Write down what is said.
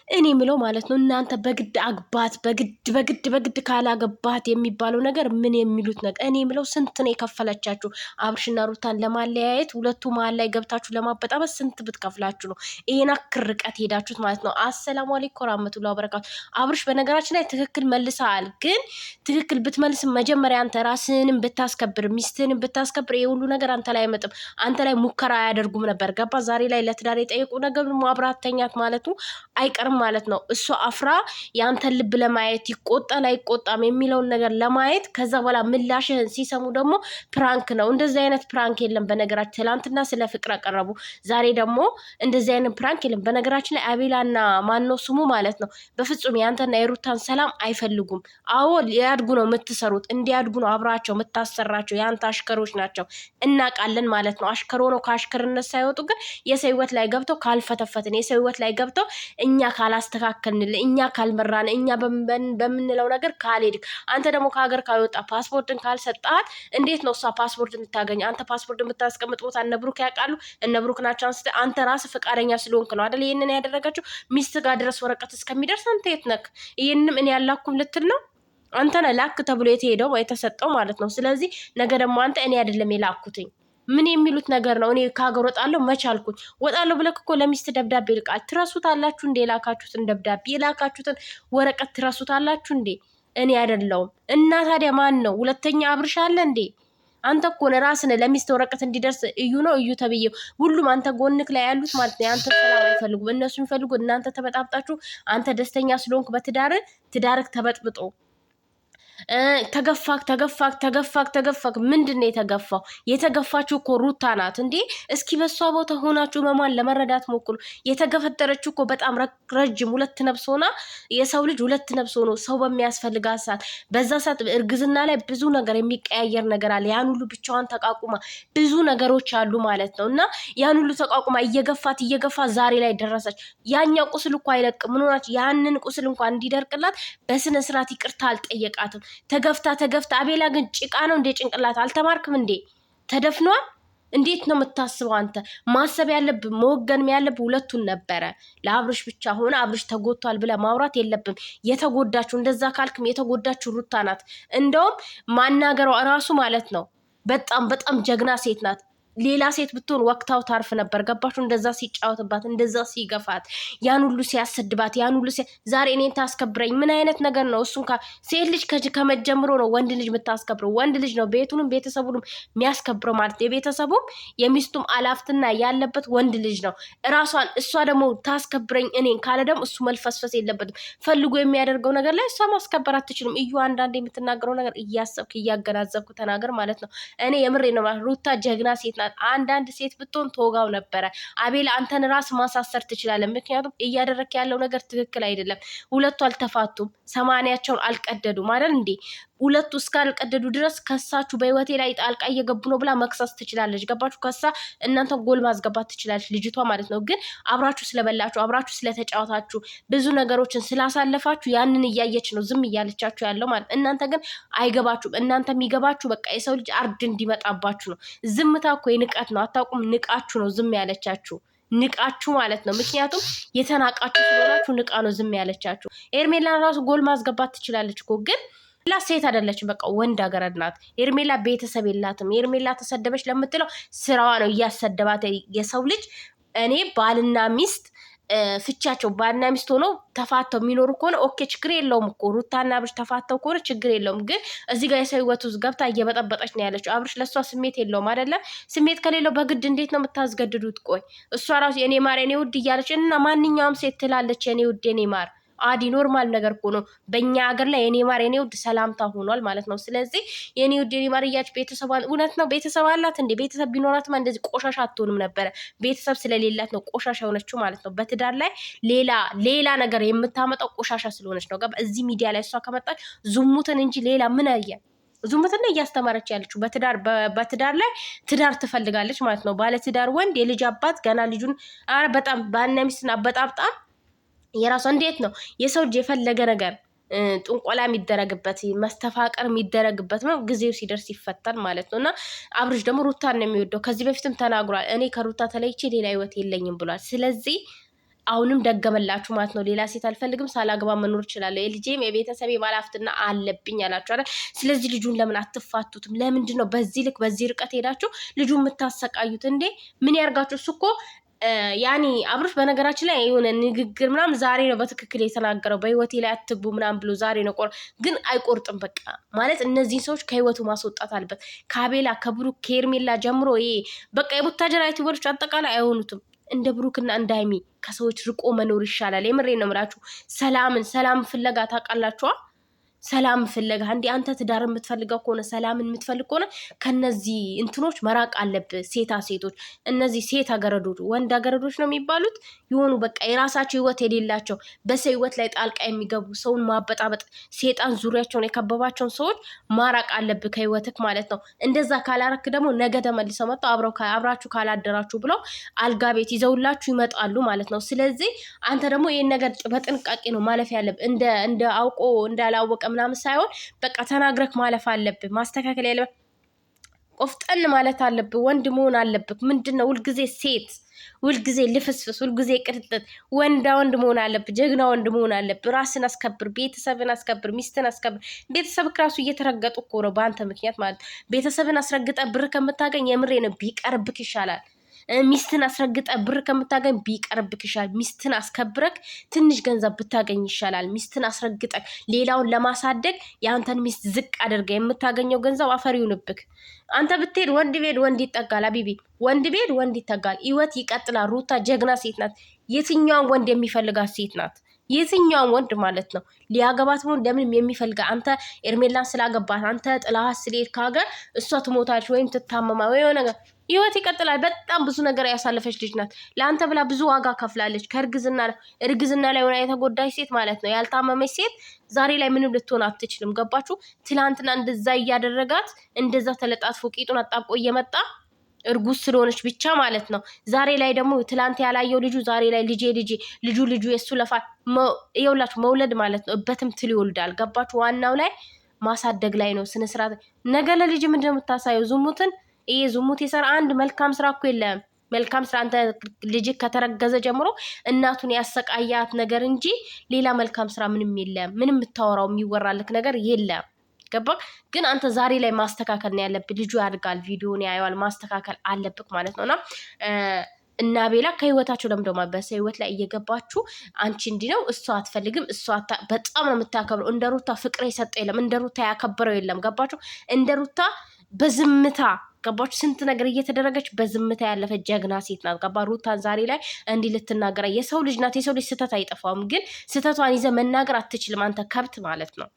እኔ ምለው ማለት ነው እናንተ በግድ አግባት በግድ ካላገባት የሚባለው ነገር ምን የሚሉት ነገር እኔ ምለው ስንት ነው የከፈለቻችሁ አብርሽና ሩታን ለማለያየት ሁለቱ መሀል ላይ ገብታችሁ ለማበጣበጥ ስንት ብትከፍላችሁ ነው ይሄን አክርቀት ሄዳችሁት ማለት ነው። አሰላሙ አለይኩም ወራህመቱላሂ ወበረካቱ። አብርሽ በነገራችን ላይ ትክክል መልሰሃል፣ ግን ትክክል ብትመልስ መጀመሪያ አንተ ራስህንም ብታስከብር ሚስትህንም ብታስከብር ይሄ ሁሉ ነገር አንተ ላይ አይመጣም፣ አንተ ላይ ሙከራ አያደርጉም ነበር። ገባ? ዛሬ ላይ ለትዳር የጠየቁ ነገር ማብራተኛት ማለቱ አይቀርም ማለት ነው። እሱ አፍራ ያንተን ልብ ለማየት ይቆጣል አይቆጣም የሚለውን ነገር ለማየት ከዛ በኋላ ምላሽህን ሲሰሙ ደግሞ ፕራንክ ነው። እንደዚህ አይነት ፕራንክ የለም በነገራችን። ትላንትና ስለ ፍቅር አቀረቡ፣ ዛሬ ደግሞ እንደዚህ አይነት ፕራንክ የለም በነገራችን ላይ። አቤላና ማነው ስሙ ማለት ነው በፍጹም ያንተና የሩታን ሰላም አይፈልጉም። አዎ ሊያድጉ ነው የምትሰሩት፣ እንዲያድጉ ነው አብራቸው የምታሰራቸው፣ ያንተ አሽከሮች ናቸው እናቃለን ማለት ነው። አሽከሮ ነው ከአሽከርነት ሳይወጡ ግን የሰው ህይወት ላይ ገብተው ካልፈተፈትን፣ የሰው ህይወት ላይ ገብተው እኛ ካላስተካከልን፣ እኛ ካልመራን፣ እኛ በምንለው ነገር ካልሄድክ፣ አንተ ደግሞ ከሀገር ካልወጣ ፓስፖርትን ካልሰጣት እንዴት ነው እሷ ፓስፖርት የምታገኝ? አንተ ፓስፖርት የምታስቀምጥ ቦታ እነ ብሩክ ያውቃሉ። እነ ብሩክ ናቸው አንስተ አንተ ራስህ ፈቃደኛ ስለሆንክ ነው አይደል ይሄንን ያደረጋችሁ። ሚስት ጋር ድረስ ወረቀት እስከሚደርስ አንተ የት ነክ? ይሄንንም እኔ ያላኩም ልትል ነው አንተ ነህ ላክ ተብሎ የተሄደው የተሰጠው ማለት ነው። ስለዚህ ነገ ደግሞ አንተ እኔ አይደለም የላኩትኝ ምን የሚሉት ነገር ነው? እኔ ከሀገር ወጣለሁ መቻልኩኝ ወጣለሁ ብለክ እኮ ለሚስት ደብዳቤ ይልቃል። ትረሱታላችሁ እንዴ? የላካችሁትን ደብዳቤ የላካችሁትን ወረቀት ትረሱታላችሁ እንዴ? እኔ አይደለሁም እና ታዲያ ማን ነው? ሁለተኛ አብርሽ አለ እንዴ? አንተ እኮ ነህ ራስህ ለሚስት ወረቀት እንዲደርስ እዩ ነው እዩ ተብዬው ሁሉም አንተ ጎንክ ላይ ያሉት ማለት ነው። አንተ ሰላም አይፈልጉም፣ እነሱ የሚፈልጉ እናንተ ተበጣብጣችሁ አንተ ደስተኛ ስለሆንክ ትዳርክ ተበጥብጦ ተገፋክ ምንድን ነው የተገፋው? የተገፋችሁ እኮ ሩታ ናት እንዴ። እስኪ በሷ ቦታ ሆናችሁ መማን ለመረዳት ሞክሩ። የተገፈተረችው እኮ በጣም ረጅም ሁለት ነፍስ ሆና፣ የሰው ልጅ ሁለት ነፍስ ሆኖ ሰው በሚያስፈልጋት ሰዓት፣ በዛ ሰዓት እርግዝና ላይ ብዙ ነገር የሚቀያየር ነገር አለ። ያን ሁሉ ብቻዋን ተቋቁማ ብዙ ነገሮች አሉ ማለት ነው። እና ያን ሁሉ ተቋቁማ እየገፋት ዛሬ ላይ ደረሰች። ያኛው ቁስል እኮ አይለቅም። ምን ሆናችሁ? ያንን ቁስል እንኳን እንዲደርቅላት በስነ ስርዓት ይቅርታ አልጠየቃትም። ተገፍታ አቤላ ግን ጭቃ ነው እንዴ? ጭንቅላት አልተማርክም እንዴ? ተደፍኗል። እንዴት ነው የምታስበው አንተ? ማሰብ ያለብን መወገንም ያለብን ሁለቱን ነበረ። ለአብርሽ ብቻ ሆነ አብርሽ ተጎድቷል ብለ ማውራት የለብም። የተጎዳችሁ እንደዛ ካልክም የተጎዳችሁ ሩታ ናት። እንደውም ማናገሯ እራሱ ማለት ነው በጣም ጀግና ሴት ናት። ሌላ ሴት ብትሆን ወቅታው ታርፍ ነበር። ገባችሁ? እንደዛ ሲጫወትባት፣ እንደዛ ሲገፋት፣ ያን ሁሉ ሲያሰድባት፣ ያን ሁሉ ዛሬ እኔን ታስከብረኝ ምን አይነት ነገር ነው? እሱን ሴት ልጅ ከመጀምሮ ነው ወንድ ልጅ የምታስከብረው። ወንድ ልጅ ነው ቤቱንም ቤተሰቡንም የሚያስከብረው ማለት የቤተሰቡም የሚስቱም አላፍትና ያለበት ወንድ ልጅ ነው። እራሷን እሷ ደግሞ ታስከብረኝ እኔን ካለ ደግሞ እሱ መልፈስፈስ የለበትም። ፈልጎ የሚያደርገው ነገር ላይ እሷ ማስከበር አትችልም። እዩ አንዳንድ የምትናገረው ነገር እያሰብክ እያገናዘብክ ተናገር ማለት ነው። እኔ የምሬ ነው ማለት ሩታ ጀግና ሴት ናት። አንዳንድ ሴት ብትሆን ተወጋው ነበረ። አቤል አንተን ራስ ማሳሰር ትችላለህ። ምክንያቱም እያደረክ ያለው ነገር ትክክል አይደለም። ሁለቱ አልተፋቱም፣ ሰማንያቸውን አልቀደዱም አይደል እንዴ? ሁለቱ እስካልቀደዱ ድረስ ከሳችሁ በህይወቴ ላይ ጣልቃ እየገቡ ነው ብላ መክሰስ ትችላለች። ገባችሁ? ከሳ እናንተ ጎል ማስገባት ትችላለች ልጅቷ ማለት ነው። ግን አብራችሁ ስለበላችሁ አብራችሁ ስለተጫወታችሁ ብዙ ነገሮችን ስላሳለፋችሁ ያንን እያየች ነው ዝም እያለቻችሁ ያለው ማለት። እናንተ ግን አይገባችሁም። እናንተ የሚገባችሁ በቃ የሰው ልጅ አርድ እንዲመጣባችሁ ነው። ዝምታ እኮ ንቀት ነው። አታውቁም? ንቃችሁ ነው ዝም ያለቻችሁ። ንቃችሁ ማለት ነው። ምክንያቱም የተናቃችሁ ስለሆናችሁ ንቃ ነው ዝም ያለቻችሁ። ኤርሜላን ራሱ ጎል ማስገባት ትችላለች እኮ ግን ሴት አይደለችም። በቃ ወንድ አገረድ ናት። ኤርሜላ ቤተሰብ የላትም። ኤርሜላ ተሰደበች ለምትለው ስራዋ ነው እያሰደባት የሰው ልጅ። እኔ ባልና ሚስት ፍቻቸው ባልና ሚስት ሆነው ተፋተው የሚኖሩ ከሆነ ኦኬ ችግር የለውም እኮ ሩታና አብርሽ ተፋተው ከሆነ ችግር የለውም። ግን እዚህ ጋር የሰው ህይወት ውስጥ ገብታ እየበጠበጠች ነው ያለችው። አብርሽ ለእሷ ስሜት የለውም አይደለም። ስሜት ከሌለው በግድ እንዴት ነው የምታስገድዱት? ቆይ እሷ ራሱ የኔ ማር የኔ ውድ እያለች እና ማንኛውም ሴት ትላለች የኔ ውድ የኔ ማር። አዲ ኖርማል ነገር እኮ ነው። በእኛ ሀገር ላይ የኔ ማር የኔ ውድ ሰላምታ ሆኗል ማለት ነው። ስለዚህ የኔ ውድ የኔ ማር እያች ቤተሰብ እውነት ነው ቤተሰብ አላት እንዴ? ቤተሰብ ቢኖራትማ እንደዚህ ቆሻሻ አትሆንም ነበረ። ቤተሰብ ስለሌላት ነው ቆሻሻ የሆነችው ማለት ነው። በትዳር ላይ ሌላ ነገር የምታመጣው ቆሻሻ ስለሆነች ነው። እዚህ ሚዲያ ላይ እሷ ከመጣች ዝሙትን እንጂ ሌላ ምን አየ? ዝሙትና እያስተማረች ያለችው በትዳር ላይ ትዳር ትፈልጋለች ማለት ነው። ባለትዳር ወንድ የልጅ አባት ገና ልጁን በጣም ባልና ሚስትን አበጣብጣም የራሷ እንዴት ነው የሰው ልጅ የፈለገ ነገር ጥንቆላ የሚደረግበት መስተፋቀር የሚደረግበት ነው። ጊዜው ሲደርስ ይፈታል ማለት ነው። እና አብርሽ ደግሞ ሩታን ነው የሚወደው። ከዚህ በፊትም ተናግሯል። እኔ ከሩታ ተለይቼ ሌላ ህይወት የለኝም ብሏል። ስለዚህ አሁንም ደገመላችሁ ማለት ነው። ሌላ ሴት አልፈልግም፣ ሳላግባ መኖር እችላለሁ፣ የልጄም የቤተሰብ ባለሀብትና አለብኝ አላችሁ አይደል? ስለዚህ ልጁን ለምን አትፋቱትም? ለምንድን ነው በዚህ ልክ በዚህ ርቀት ሄዳችሁ ልጁን የምታሰቃዩት እንዴ? ምን ያርጋችሁ? እሱ እኮ ያኔ አብርሽ በነገራችን ላይ የሆነ ንግግር ምናምን ዛሬ ነው በትክክል የተናገረው። በህይወቴ ላይ አትግቡ ምናምን ብሎ ዛሬ ነው ግን አይቆርጥም። በቃ ማለት እነዚህን ሰዎች ከህይወቱ ማስወጣት አለበት። ከአቤላ ከብሩክ ከኤርሜላ ጀምሮ ይሄ በቃ የቡታጀራ ዩቲዩበሮች አጠቃላይ አይሆኑትም። እንደ ብሩክና እንደ ሃይሚ ከሰዎች ርቆ መኖር ይሻላል። የምሬ ነው የምላችሁ። ሰላም ፍለጋ ታውቃላችኋ? ሰላም ፍለጋ እንዲ አንተ ትዳር የምትፈልገው ከሆነ ሰላምን የምትፈልግ ከሆነ ከነዚህ እንትኖች መራቅ አለብህ። ሴቶች እነዚህ ሴት አገረዶች ወንድ አገረዶች ነው የሚባሉት የሆኑ በቃ የራሳቸው ህይወት የሌላቸው በሰው ህይወት ላይ ጣልቃ የሚገቡ ሰውን ማበጣበጥ ሴጣን ዙሪያቸውን የከበባቸውን ሰዎች ማራቅ አለብህ ከህይወትክ ማለት ነው። እንደዛ ካላረክ ደግሞ ነገ ተመልሰው መጥተው አብራችሁ ካላደራችሁ ብለው አልጋ ቤት ይዘውላችሁ ይመጣሉ ማለት ነው። ስለዚህ አንተ ደግሞ ይሄን ነገር በጥንቃቄ ነው ማለፍ ያለብህ። እንደ አውቆ እንዳላወቀ ምናምን ሳይሆን በቃ ተናግረክ ማለፍ አለብህ። ማስተካከል ያለብህ ቆፍጠን ማለት አለብህ። ወንድ መሆን አለብህ። ምንድነው ሁልጊዜ ሴት፣ ሁልጊዜ ልፍስፍስ፣ ሁልጊዜ ቅጥጥጥ። ወንድ መሆን አለብህ። ጀግና ወንድ መሆን አለብህ። ራስን አስከብር፣ ቤተሰብን አስከብር፣ ሚስትን አስከብር። ቤተሰብክ ራሱ እየተረገጡ እኮ ነው በአንተ ምክንያት ማለት። ቤተሰብን አስረግጠ ብር ከምታገኝ የምሬ ነው ቢቀርብክ ይሻላል። ሚስትን አስረግጠ ብር ከምታገኝ ቢቀርብክ ይሻላል። ሚስትን አስከብረክ ትንሽ ገንዘብ ብታገኝ ይሻላል። ሚስትን አስረግጠክ ሌላውን ለማሳደግ የአንተን ሚስት ዝቅ አድርገ የምታገኘው ገንዘብ አፈር ይሁንብክ። አንተ ብትሄድ ወንድ ቤድ ወንድ ይጠጋል። አቢቢ ወንድ ቤድ ወንድ ይጠጋል። ህይወት ይቀጥላል። ሩታ ጀግና ሴት ናት። የትኛውን ወንድ የሚፈልጋት ሴት ናት። የትኛውን ወንድ ማለት ነው ሊያገባት ነው ለምንም የሚፈልጋ። አንተ ኤርሜላን ስላገባት አንተ ጥላሃት ስለሄድክ ከሀገር እሷ ትሞታለች ወይም ትታመማ ወይ ነገር ህይወት ይቀጥላል። በጣም ብዙ ነገር ያሳለፈች ልጅ ናት። ለአንተ ብላ ብዙ ዋጋ ከፍላለች። እርግዝና ላይ ሆና የተጎዳች ሴት ማለት ነው። ያልታመመች ሴት ዛሬ ላይ ምንም ልትሆን አትችልም። ገባችሁ? ትላንትና እንደዛ እያደረጋት እንደዛ ተለጣጥፎ ቂጡን አጣብቆ እየመጣ እርጉዝ ስለሆነች ብቻ ማለት ነው። ዛሬ ላይ ደግሞ ትላንት ያላየው ልጁ ዛሬ ላይ ልጁ የሱ ለፋ ይኸውላችሁ መውለድ ማለት ነው። እበትም ትል ይወልዳል። ገባችሁ? ዋናው ላይ ማሳደግ ላይ ነው። ስነ ስርዓት ነገ ለልጅ ምንድነው የምታሳየው? ዝሙትን ይሄ ዝሙት የሰራ አንድ መልካም ስራ እኮ የለም። መልካም ስራ አንተ ልጅ ከተረገዘ ጀምሮ እናቱን ያሰቃያት ነገር እንጂ ሌላ መልካም ስራ ምንም የለም። ምንም የምታወራው የሚወራልክ ነገር የለም። ገባ? ግን አንተ ዛሬ ላይ ማስተካከል ነው ያለብህ። ልጁ ያድጋል፣ ቪዲዮን ያየዋል፣ ማስተካከል አለብክ ማለት ነውና እና ቤላ ከህይወታቸው ለምደማ በሰው ህይወት ላይ እየገባችሁ አንቺ እንዲህ ነው እሷ አትፈልግም፣ እሷ በጣም ነው የምታከብረው። እንደ ሩታ ፍቅር የሰጠ የለም፣ እንደ ሩታ ያከበረው የለም። ገባችሁ? እንደ ሩታ በዝምታ ገባችሁ? ስንት ነገር እየተደረገች በዝምታ ያለፈ ጀግና ሴት ናት። ገባ? ሩታን ዛሬ ላይ እንዲህ ልትናገራ የሰው ልጅ ናት። የሰው ልጅ ስህተት አይጠፋውም፣ ግን ስህተቷን ይዘ መናገር አትችልም። አንተ ከብት ማለት ነው።